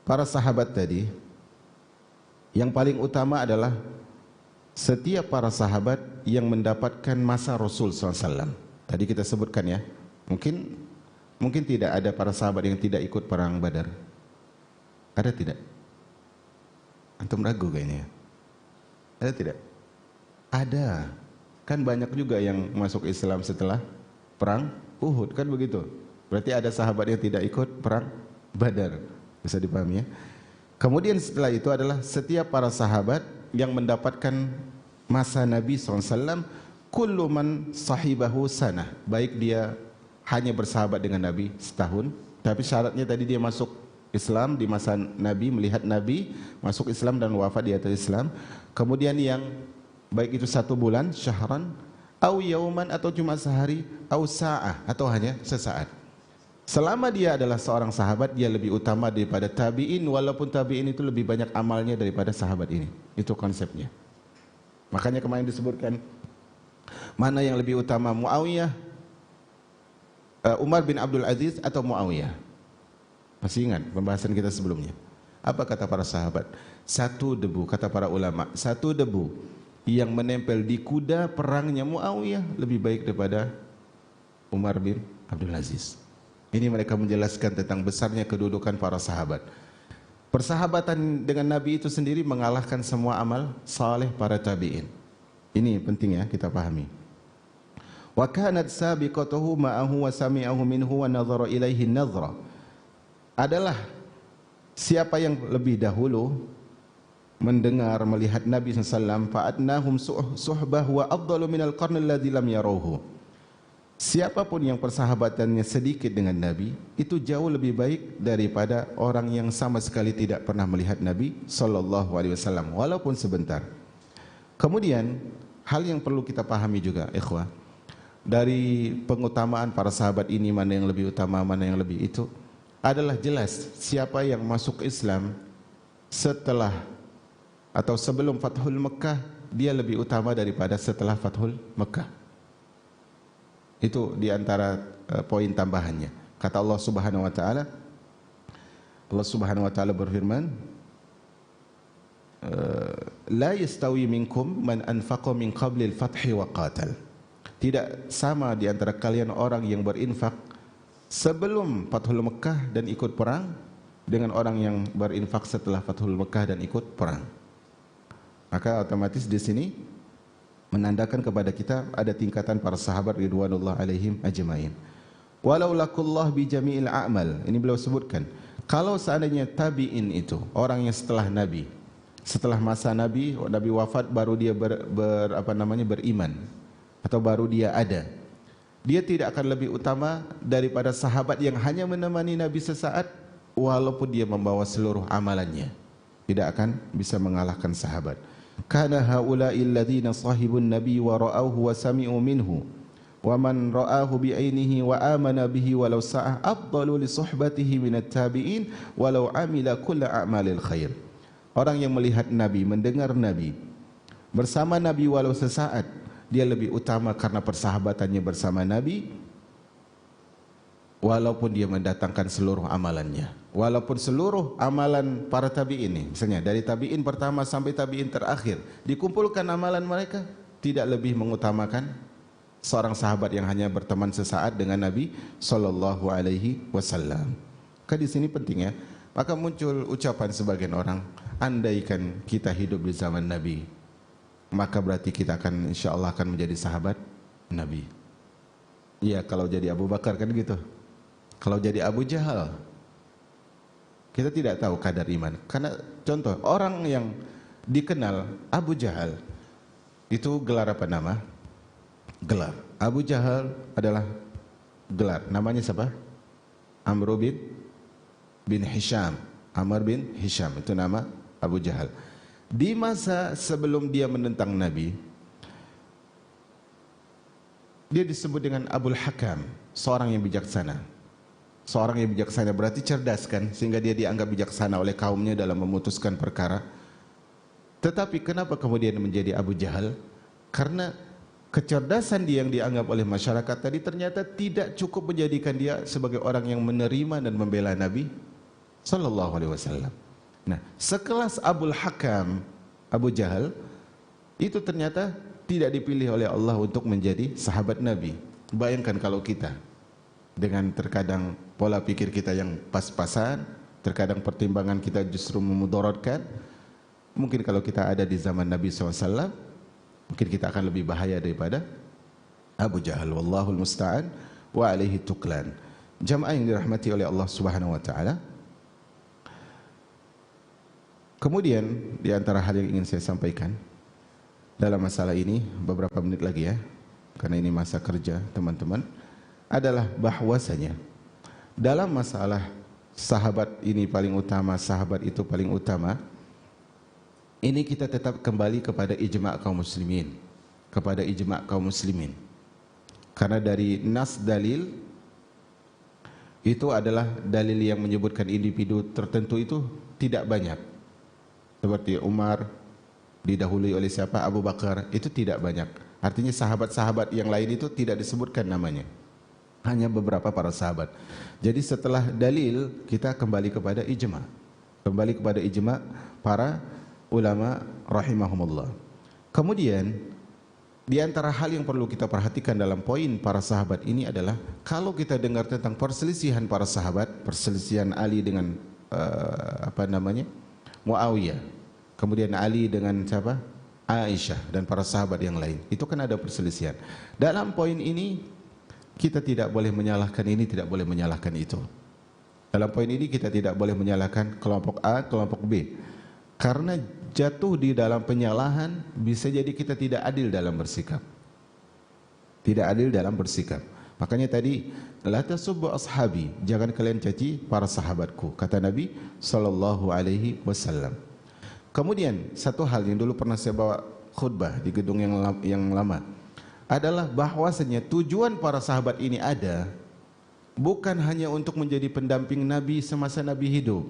para sahabat tadi, yang paling utama adalah setiap para sahabat yang mendapatkan masa Rasul SAW. Tadi kita sebutkan ya, mungkin tidak ada para sahabat yang tidak ikut perang Badar. Ada tidak? Antum ragu kayaknya. Ada tidak? Ada. Kan banyak juga yang masuk Islam setelah perang Uhud, kan begitu? Berarti ada sahabat yang tidak ikut perang Badar. Bisa dipahami ya? Kemudian setelah itu adalah setiap para sahabat yang mendapatkan masa Nabi SAW, kullu man sahibahu sanah, baik dia hanya bersahabat dengan Nabi setahun, tapi syaratnya tadi dia masuk Islam di masa Nabi, melihat Nabi masuk Islam dan wafat di atas Islam. Kemudian yang baik itu 1 bulan, syahran, au yauman atau cuma sehari, au sa'ah atau hanya sesaat. Selama dia adalah seorang sahabat, dia lebih utama daripada tabi'in, walaupun tabi'in itu lebih banyak amalnya daripada sahabat ini. Itu konsepnya. Makanya kemarin disebutkan mana yang lebih utama, Muawiyah, Umar bin Abdul Aziz atau Muawiyah. Masih ingat pembahasan kita sebelumnya? Apa kata para sahabat? Satu debu, kata para ulama, satu debu yang menempel di kuda perangnya Muawiyah lebih baik daripada Umar bin Abdul Aziz. Ini mereka menjelaskan tentang besarnya kedudukan para sahabat. Persahabatan dengan Nabi itu sendiri mengalahkan semua amal saleh para tabi'in. Ini penting ya kita pahami. Wa kanat sabiqatuhu ma'ahu wa sami'ahu minhu wa nadhara ilaihi nadhra. Adalah siapa yang lebih dahulu mendengar, melihat Nabi SAW, fa'adnahum suhbah wa afdalu minal qarni alladhi lam yarawhu. Siapapun yang persahabatannya sedikit dengan Nabi, itu jauh lebih baik daripada orang yang sama sekali tidak pernah melihat Nabi SAW, walaupun sebentar. Kemudian, hal yang perlu kita pahami juga, ikhwah, dari pengutamaan para sahabat ini, mana yang lebih utama, mana yang lebih itu, adalah jelas siapa yang masuk Islam setelah atau sebelum Fathul Mekah, dia lebih utama daripada setelah Fathul Mekah. Itu diantara poin tambahannya. Kata Allah Subhanahu Wa Taala berfirman, la yastawi minkum man anfaqa min qablil fathi wa qatal. Tidak sama di antara kalian orang yang berinfak sebelum Fathul Mekah dan ikut perang dengan orang yang berinfak setelah Fathul Mekah dan ikut perang. Maka otomatis di sini menandakan kepada kita ada tingkatan para sahabat ridwanullah alaihim ajmain. Walau lakullah bi jami'il a'mal. Ini beliau sebutkan, kalau seandainya tabi'in itu orang yang setelah Nabi, setelah masa Nabi wafat baru dia beriman atau baru dia ada, dia tidak akan lebih utama daripada sahabat yang hanya menemani Nabi sesaat walaupun dia membawa seluruh amalannya. Tidak akan bisa mengalahkan sahabat. Kana haula'il ladzina sahibun nabi wa ra'awhu wa sami'u minhu wa man ra'ahu bi'ainihi wa amana bihi walau sa'ah afdalu li suhbatihi minat tabi'in walau amila kulla a'malil khair. Orang yang melihat Nabi, mendengar Nabi, bersama Nabi walau sesaat, dia lebih utama karena persahabatannya bersama Nabi walaupun dia mendatangkan seluruh amalannya. Walaupun seluruh amalan para tabi'in ini, misalnya dari tabi'in pertama sampai tabi'in terakhir, dikumpulkan amalan mereka, tidak lebih mengutamakan seorang sahabat yang hanya berteman sesaat dengan Nabi sallallahu alaihi wasallam. Maka di sini penting ya. Maka muncul ucapan sebagian orang, andaikan kita hidup di zaman Nabi, maka berarti kita akan insyaallah akan menjadi sahabat Nabi. Iya, kalau jadi Abu Bakar kan gitu. Kalau jadi Abu Jahal, kita tidak tahu kadar iman. Karena contoh, orang yang dikenal Abu Jahal, itu gelar apa nama? Gelar. Abu Jahal adalah gelar. Namanya siapa? Amr bin Hisham. Amr bin Hisham, itu nama Abu Jahal. Di masa sebelum dia menentang Nabi, dia disebut dengan Abul Hakam, seorang yang bijaksana. Seorang yang bijaksana berarti cerdas kan, sehingga dia dianggap bijaksana oleh kaumnya dalam memutuskan perkara. Tetapi kenapa kemudian menjadi Abu Jahal? Karena kecerdasan dia yang dianggap oleh masyarakat tadi ternyata tidak cukup menjadikan dia sebagai orang yang menerima dan membela Nabi sallallahu alaihi wasallam. Nah, sekelas Abul Hakam, Abu Jahal, itu ternyata tidak dipilih oleh Allah untuk menjadi sahabat Nabi. Bayangkan kalau kita, dengan terkadang pola pikir kita yang pas-pasan, terkadang pertimbangan kita justru memudaratkan. Mungkin kalau kita ada di zaman Nabi SAW, mungkin kita akan lebih bahaya daripada Abu Jahal. Wallahul musta'an wa alaihi tuklan. Jamaah yang dirahmati oleh Allah Subhanahu wa taala. Kemudian di antara hal yang ingin saya sampaikan dalam masalah ini, beberapa menit lagi ya, karena ini masa kerja teman-teman, adalah bahwasanya dalam masalah sahabat ini paling utama, sahabat itu paling utama, ini kita tetap kembali kepada ijma' kaum muslimin. kepada ijma' kaum muslimin. Karena dari nas dalil itu adalah dalil yang menyebutkan individu tertentu itu tidak banyak. Seperti Umar didahului oleh siapa? Abu Bakar, itu tidak banyak. Artinya sahabat-sahabat yang lain itu tidak disebutkan namanya. Hanya beberapa para sahabat. Jadi setelah dalil kita kembali kepada ijma'. Kembali kepada ijma' para ulama rahimahumullah. Kemudian di antara hal yang perlu kita perhatikan dalam poin para sahabat ini adalah kalau kita dengar tentang perselisihan para sahabat, perselisihan Ali dengan Muawiyah, kemudian Ali dengan siapa? Aisyah dan para sahabat yang lain. Itu kan ada perselisihan. Dalam poin ini kita tidak boleh menyalahkan ini, tidak boleh menyalahkan itu. Dalam poin ini kita tidak boleh menyalahkan kelompok A, kelompok B. Karena jatuh di dalam penyalahan bisa jadi kita tidak adil dalam bersikap. Tidak adil dalam bersikap. Makanya tadi la tasubbu ashabi, jangan kalian caci para sahabatku, kata Nabi sallallahu alaihi wasallam. Kemudian satu hal yang dulu pernah saya bawa khutbah di gedung yang lama adalah bahwasanya tujuan para sahabat ini ada bukan hanya untuk menjadi pendamping Nabi semasa Nabi hidup,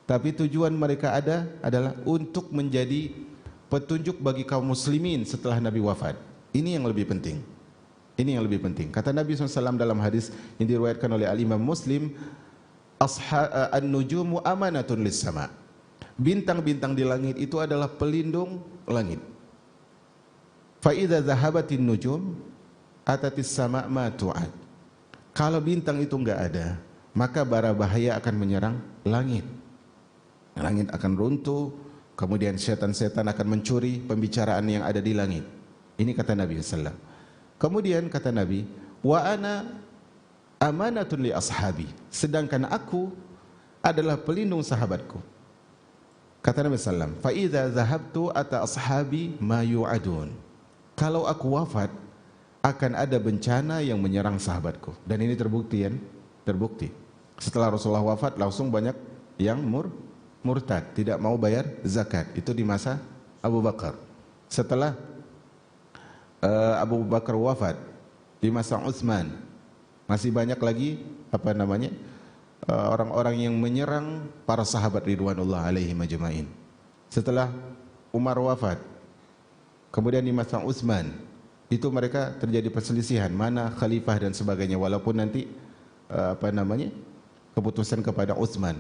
tapi tujuan mereka ada adalah untuk menjadi petunjuk bagi kaum muslimin setelah Nabi wafat. Ini yang lebih penting. Ini yang lebih penting. Kata Nabi SAW dalam hadis yang diriwayatkan oleh Al-Imam Muslim, an-nujumu amanatun lis-sama. Bintang-bintang di langit itu adalah pelindung langit. Fa idza zahabatin nujum atatis sama ma tu'ad. Kalau bintang itu enggak ada, maka bara bahaya akan menyerang langit. Langit akan runtuh, kemudian setan-setan akan mencuri pembicaraan yang ada di langit. Ini kata Nabi SAW. Kemudian kata Nabi, wa ana amanatun li ashabi. Sedangkan aku adalah pelindung sahabatku. Kata Nabi SAW, fa idza zahabtu ata ashabi ma yu'adun. Kalau aku wafat, akan ada bencana yang menyerang sahabatku. Dan ini terbukti, kan? Terbukti. Setelah Rasulullah wafat, langsung banyak yang murtad, tidak mau bayar zakat. Itu di masa Abu Bakar. Setelah Abu Bakar wafat, di masa Utsman, masih banyak lagi orang-orang yang menyerang para sahabat ridwanullah alaihim ajma'in. Setelah Umar wafat, kemudian di masa Utsman, itu mereka terjadi perselisihan mana khalifah dan sebagainya, walaupun nanti keputusan kepada Utsman.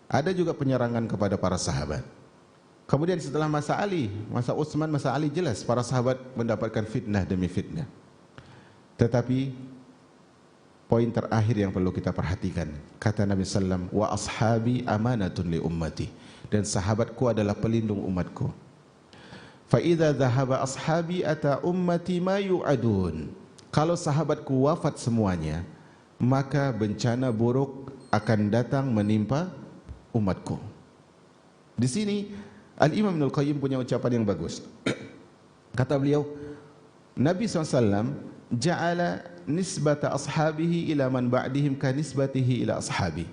Ada juga penyerangan kepada para sahabat. Kemudian setelah masa Ali, masa Utsman, masa Ali, jelas para sahabat mendapatkan fitnah demi fitnah. Tetapi poin terakhir yang perlu kita perhatikan, kata Nabi SAW, wa ashabi amanatun li ummati, dan sahabatku adalah pelindung umatku. Fa idza dhahaba ashabi ata ummati ma yu'adun. Kalau sahabatku wafat semuanya, maka bencana buruk akan datang menimpa umatku. Di sini Al-Imam Ibnul Qayyim punya ucapan yang bagus. Kata beliau, Nabi SAW ja'ala nisbata ashabihi ila man ba'dihim ka nisbatihi ila ashabi.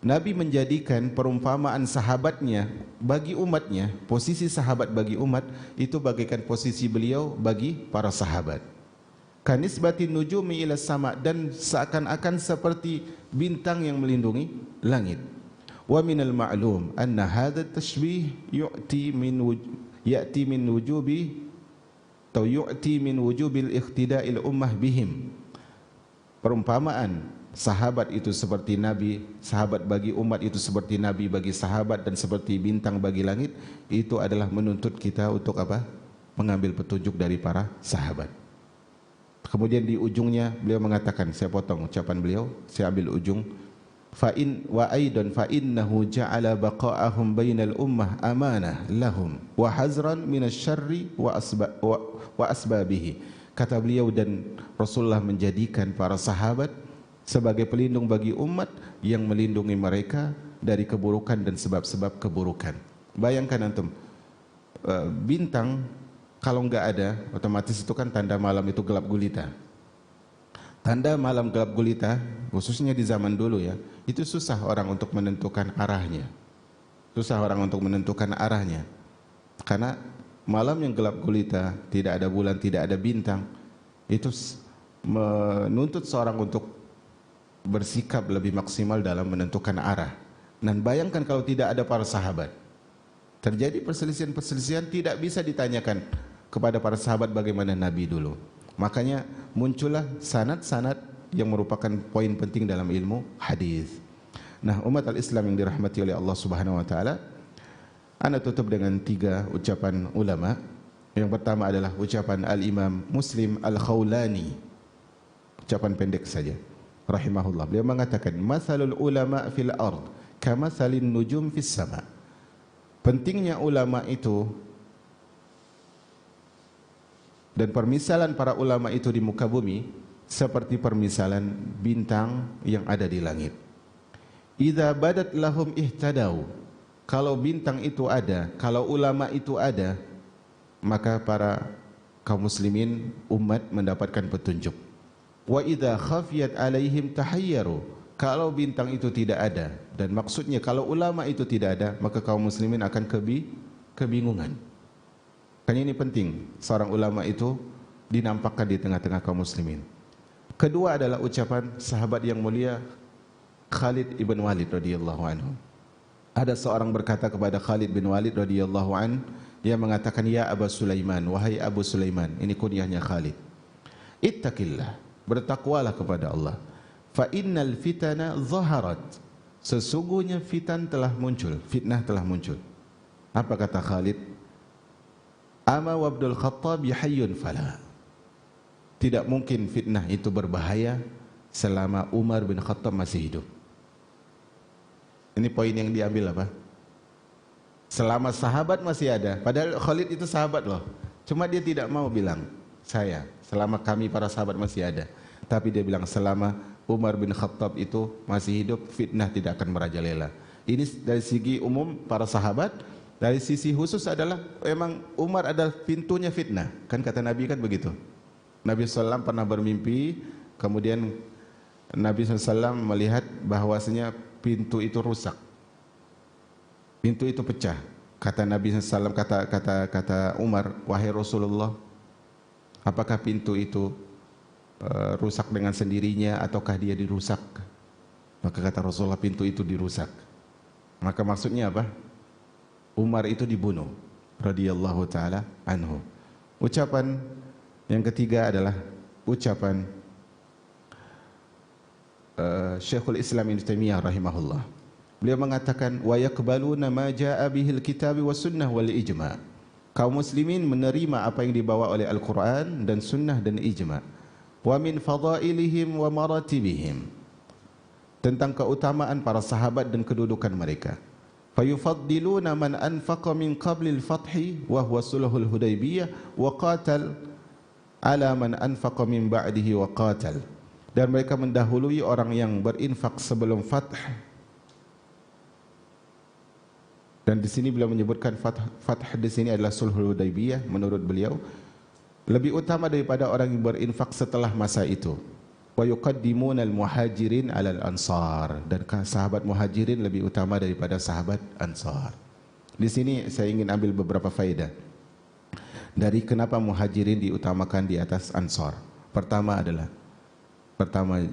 Nabi menjadikan perumpamaan sahabatnya bagi umatnya, posisi sahabat bagi umat itu bagaikan posisi beliau bagi para sahabat. Ka nisbatin nujumi ila sama, dan seakan-akan seperti bintang yang melindungi langit. Wa minal ma'lum anna hadha tashbih yu'ti min wujubil ikhtida'il ummah bihim. Perumpamaan sahabat itu seperti Nabi, sahabat bagi umat itu seperti Nabi bagi sahabat, dan seperti bintang bagi langit, itu adalah menuntut kita untuk apa? Mengambil petunjuk dari para sahabat. Kemudian di ujungnya beliau mengatakan, saya potong ucapan beliau, saya ambil ujung, fa innahu ja'ala baqa'ahum bainal ummah amanah lahum wa hazran minasyarri wa asbabihi. Kata beliau, dan Rasulullah menjadikan para sahabat sebagai pelindung bagi umat yang melindungi mereka dari keburukan dan sebab-sebab keburukan. Bayangkan antum, bintang kalau enggak ada, otomatis itu kan tanda malam itu gelap gulita. Tanda malam gelap gulita, khususnya di zaman dulu ya, itu susah orang untuk menentukan arahnya. Susah orang untuk menentukan arahnya. Karena malam yang gelap gulita, tidak ada bulan, tidak ada bintang, itu menuntut seorang untuk bersikap lebih maksimal dalam menentukan arah. Dan bayangkan kalau tidak ada para sahabat, terjadi perselisihan-perselisihan, tidak bisa ditanyakan kepada para sahabat bagaimana Nabi dulu. Makanya muncullah sanad-sanad yang merupakan poin penting dalam ilmu hadis. Nah, umat al-Islam yang dirahmati oleh Allah Subhanahu wa taala, ana tutup dengan 3 ucapan ulama. Yang pertama adalah ucapan Al-Imam Muslim Al-Khawlani. Ucapan pendek saja, rahimahullah. Beliau mengatakan, "Matsalul ulama fil ard kamatsalin nujum fis sama." Pentingnya ulama itu dan permisalan para ulama itu di muka bumi seperti permisalan bintang yang ada di langit. Idza badat lahum ihtadau. Kalau bintang itu ada, kalau ulama itu ada, maka para kaum muslimin umat mendapatkan petunjuk. Wa idza khafiyat alaihim tahayyaru. Kalau bintang itu tidak ada, dan maksudnya kalau ulama itu tidak ada, maka kaum muslimin akan kebingungan. Kan ini penting, seorang ulama itu dinampakkan di tengah-tengah kaum muslimin. Kedua adalah ucapan sahabat yang mulia Khalid ibn Walid radhiyallahu anhu. Ada seorang berkata kepada Khalid bin Walid radhiyallahu an, dia mengatakan, "Ya Abu Sulaiman, wahai Abu Sulaiman," ini kunyahnya Khalid, "Ittaqillah, bertakwalah kepada Allah. Fa innal fitana zaharat." Sesungguhnya fitnah telah muncul. Apa kata Khalid? "Ama wabdul Khattab hayyun fala." Tidak mungkin fitnah itu berbahaya selama Umar bin Khattab masih hidup. Ini poin yang diambil apa? Selama sahabat masih ada. Padahal Khalid itu sahabat loh. Cuma dia tidak mau bilang, saya, selama kami para sahabat masih ada. Tapi dia bilang, selama Umar bin Khattab itu masih hidup, fitnah tidak akan merajalela. Ini dari segi umum para sahabat. Dari sisi khusus adalah memang Umar adalah pintunya fitnah. Kan kata Nabi kan begitu. Nabi SAW pernah bermimpi, kemudian Nabi SAW melihat bahwasanya pintu itu rusak, pintu itu pecah. Kata Nabi SAW, kata Umar, "Wahai Rasulullah, apakah pintu itu rusak dengan sendirinya ataukah dia dirusak?" Maka kata Rasulullah, pintu itu dirusak. Maka maksudnya apa? Umar itu dibunuh radhiyallahu taala anhu. Ucapan yang ketiga adalah ucapan Syekhul Islam Ibnu Taimiyah rahimahullah. Beliau mengatakan, "Wa yaqbaluna ma jaa bihil kitab was sunnah wal ijma'." Kaum muslimin menerima apa yang dibawa oleh Al-Qur'an dan sunnah dan ijma'. Wa min fadailihim wa maratibihim. Tentang keutamaan para sahabat dan kedudukan mereka. Fayufaddiluna man anfaqa min qablil fathi wa huwa sulhul Hudaybiyah wa qatal ala man anfaqa min ba'dihi wa qatal. Dan mereka mendahului orang yang berinfak sebelum fath. Dan di sini beliau menyebutkan fath di sini adalah sulhul Hudaybiyah. Menurut beliau lebih utama daripada orang yang berinfak setelah masa itu. Wa yuqaddimuna al-muhajirin 'alal ansar, dan sahabat muhajirin lebih utama daripada sahabat ansar. Di sini saya ingin ambil beberapa faedah dari kenapa muhajirin diutamakan di atas ansar. Pertama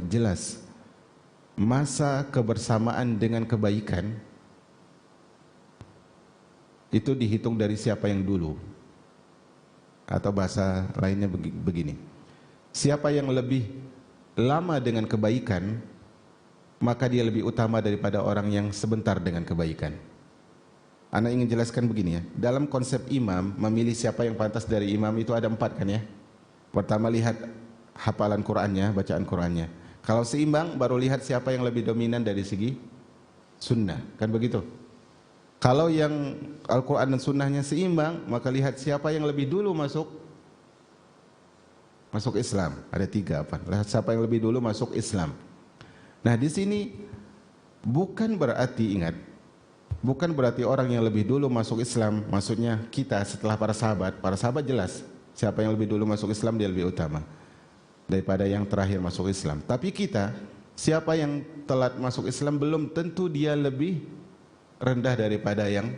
jelas masa kebersamaan dengan kebaikan itu dihitung dari siapa yang dulu, atau bahasa lainnya begini, siapa yang lebih lama dengan kebaikan maka dia lebih utama daripada orang yang sebentar dengan kebaikan. Ana ingin jelaskan begini ya, dalam konsep imam, memilih siapa yang pantas dari imam itu ada 4 kan ya. Pertama lihat hafalan Qur'annya, bacaan Qur'annya. Kalau seimbang baru lihat siapa yang lebih dominan dari segi sunnah, kan begitu. Kalau yang Al-Quran dan sunnahnya seimbang, maka lihat siapa yang lebih dulu masuk Islam. Ada 3 apa? Lihat siapa yang lebih dulu masuk Islam. Nah di sini bukan berarti, ingat, bukan berarti orang yang lebih dulu masuk Islam, maksudnya kita setelah para sahabat jelas siapa yang lebih dulu masuk Islam dia lebih utama daripada yang terakhir masuk Islam. Tapi kita, siapa yang telat masuk Islam belum tentu dia lebih rendah daripada yang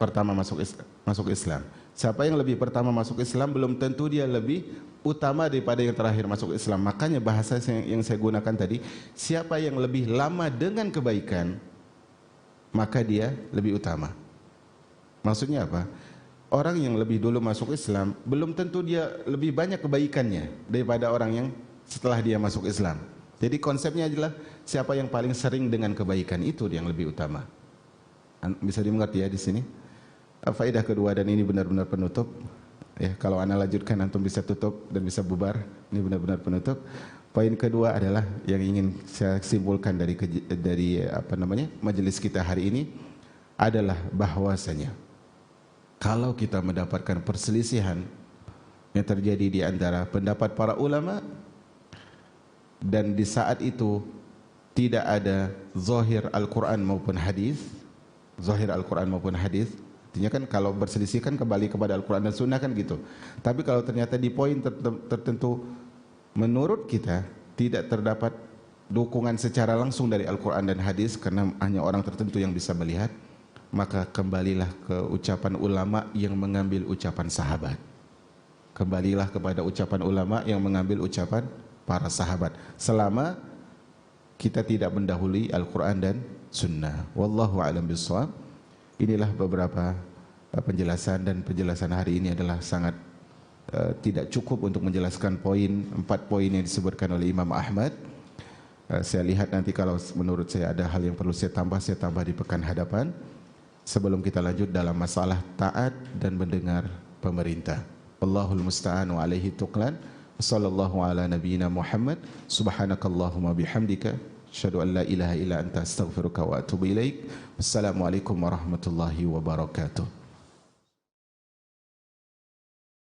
pertama masuk Islam. Siapa yang lebih pertama masuk Islam belum tentu dia lebih utama daripada yang terakhir masuk Islam. Makanya bahasa yang saya gunakan tadi, siapa yang lebih lama dengan kebaikan, maka dia lebih utama. Maksudnya apa? Orang yang lebih dulu masuk Islam belum tentu dia lebih banyak kebaikannya daripada orang yang setelah dia masuk Islam. Jadi konsepnya adalah siapa yang paling sering dengan kebaikan, itu yang lebih utama. Bisa dimengerti ya di sini? Faedah kedua, dan ini benar-benar penutup. Ya, kalau ana lanjutkan antum bisa tutup dan bisa bubar. Ini benar-benar penutup. Poin kedua adalah yang ingin saya simpulkan dari majelis kita hari ini adalah bahwasanya kalau kita mendapatkan perselisihan yang terjadi di antara pendapat para ulama dan di saat itu tidak ada zahir Al-Quran maupun hadis, artinya kan kalau berselisih kan kembali kepada Al-Quran dan Sunnah kan gitu. Tapi kalau ternyata di poin tertentu menurut kita tidak terdapat dukungan secara langsung dari Al-Quran dan hadis karena hanya orang tertentu yang bisa melihat, maka kembalilah ke ucapan ulama yang mengambil ucapan sahabat. Kembalilah kepada ucapan ulama yang mengambil ucapan para sahabat, selama kita tidak mendahului Al-Quran dan Sunnah. Wallahu a'lam bishawab. Inilah beberapa penjelasan, dan penjelasan hari ini adalah sangat tidak cukup untuk menjelaskan 4 poin yang disebutkan oleh Imam Ahmad. Saya lihat nanti kalau menurut saya ada hal yang perlu saya tambah di pekan hadapan sebelum kita lanjut dalam masalah taat dan mendengar pemerintah. Wallahul musta'an wa alaihi tuqlan. Sallallahu ala nabiyyina Muhammad. Subhanakallahumma bihamdika asyhadu an la ilaha illa anta astaghfiruka wa atubu ilaik. Wassalamualaikum warahmatullahi wabarakatuh.